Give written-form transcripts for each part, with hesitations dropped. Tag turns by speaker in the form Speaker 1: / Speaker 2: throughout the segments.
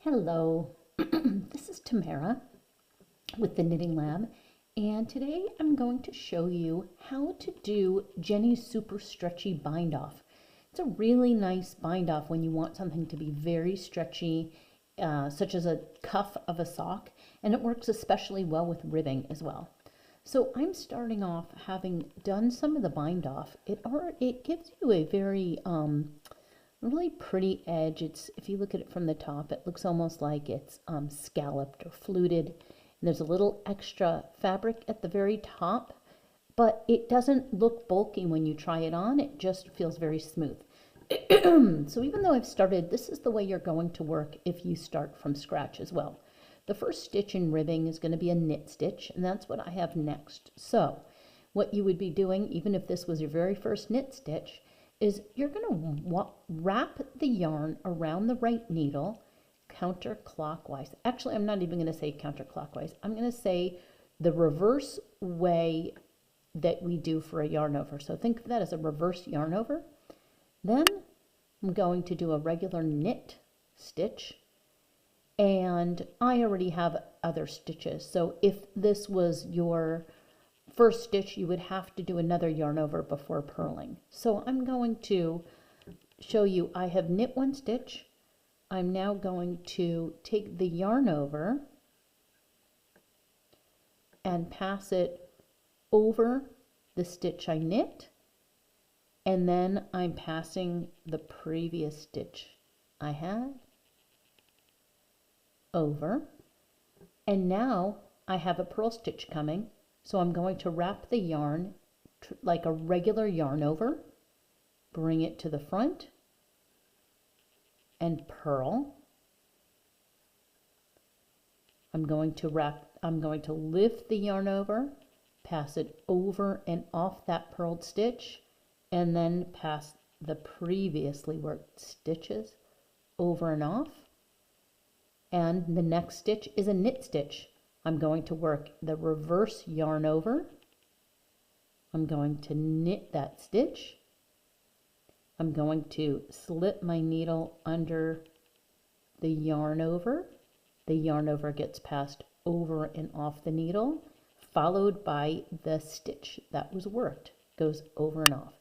Speaker 1: Hello, this is Tamara with the Knitting Lab, and today I'm going to show you how to do Jeny's Super Stretchy Bind Off. It's a really nice bind off when you want something to be very stretchy, such as a cuff of a sock, and it works especially well with ribbing as well. So I'm starting off having done some of the bind off. It gives you a very really pretty edge. If you look at it from the top, it looks almost like it's scalloped or fluted. And there's a little extra fabric at the very top, but it doesn't look bulky when you try it on. It just feels very smooth. So even though I've started, this is the way you're going to work if you start from scratch as well. The first stitch in ribbing is going to be a knit stitch, and that's what I have next. So what you would be doing, even if this was your very first knit stitch, is you're going to wrap the yarn around the right needle counterclockwise. Actually, I'm not even going to say counterclockwise. I'm going to say the reverse way that we do for a yarn over. So think of that as a reverse yarn over. Then I'm going to do a regular knit stitch, and I already have other stitches. So if this was your first stitch, you would have to do another yarn over before purling. So I'm going to show you, I have knit one stitch. I'm now going to take the yarn over and pass it over the stitch I knit, and then I'm passing the previous stitch I had over, and now I have a purl stitch coming. So I'm going to wrap the yarn like a regular yarn over, bring it to the front, and purl. I'm going to lift the yarn over, pass it over and off that purled stitch, and then pass the previously worked stitches over and off. And the next stitch is a knit stitch. I'm going to work the reverse yarn over. I'm going to knit that stitch. I'm going to slip my needle under the yarn over. The yarn over gets passed over and off the needle, followed by the stitch that was worked, goes over and off.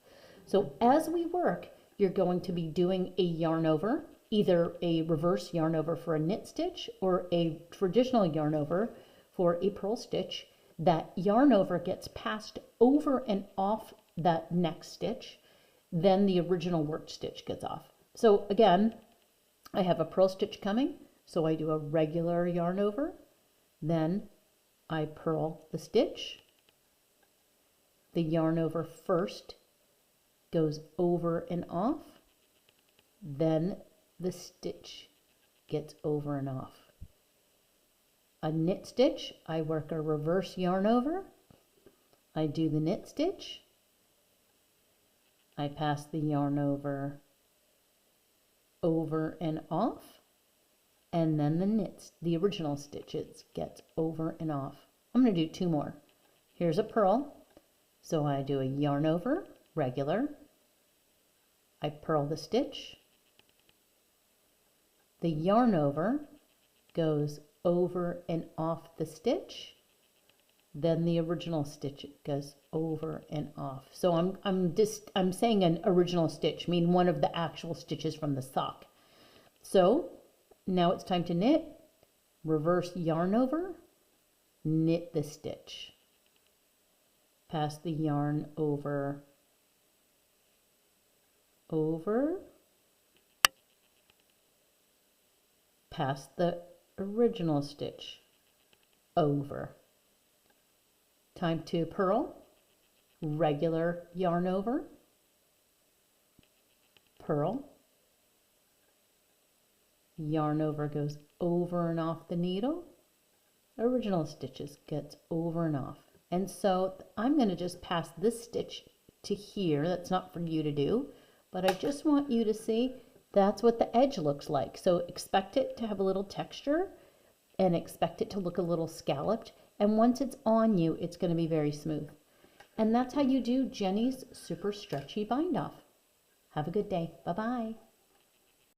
Speaker 1: So as we work, you're going to be doing a yarn over, either a reverse yarn over for a knit stitch or a traditional yarn over for a purl stitch. That yarn over gets passed over and off that next stitch, then the original worked stitch gets off. So again, I have a purl stitch coming, so I do a regular yarn over, then I purl the stitch. The yarn over first goes over and off, then the stitch gets over and off. A knit stitch, I work a reverse yarn over, I do the knit stitch, I pass the yarn over and off, and then the original stitches gets over and off. I'm going to do two more. Here's a purl, so I do a yarn over, regular, I purl the stitch, the yarn over goes over and off the stitch, then the original stitch goes over and off. So I'm saying an original stitch, mean one of the actual stitches from the sock. So now it's time to knit. Reverse yarn over, knit the stitch, pass the yarn over, pass the original stitch over. Time to purl. Regular yarn over, purl, yarn over goes over and off the needle, original stitches gets over and off. And so I'm going to just pass this stitch to here. That's not for you to do, but I just want you to see that's what the edge looks like. So expect it to have a little texture and expect it to look a little scalloped. And once it's on you, it's going to be very smooth. And that's how you do Jeny's Super Stretchy Bind Off. Have a good day. Bye-bye.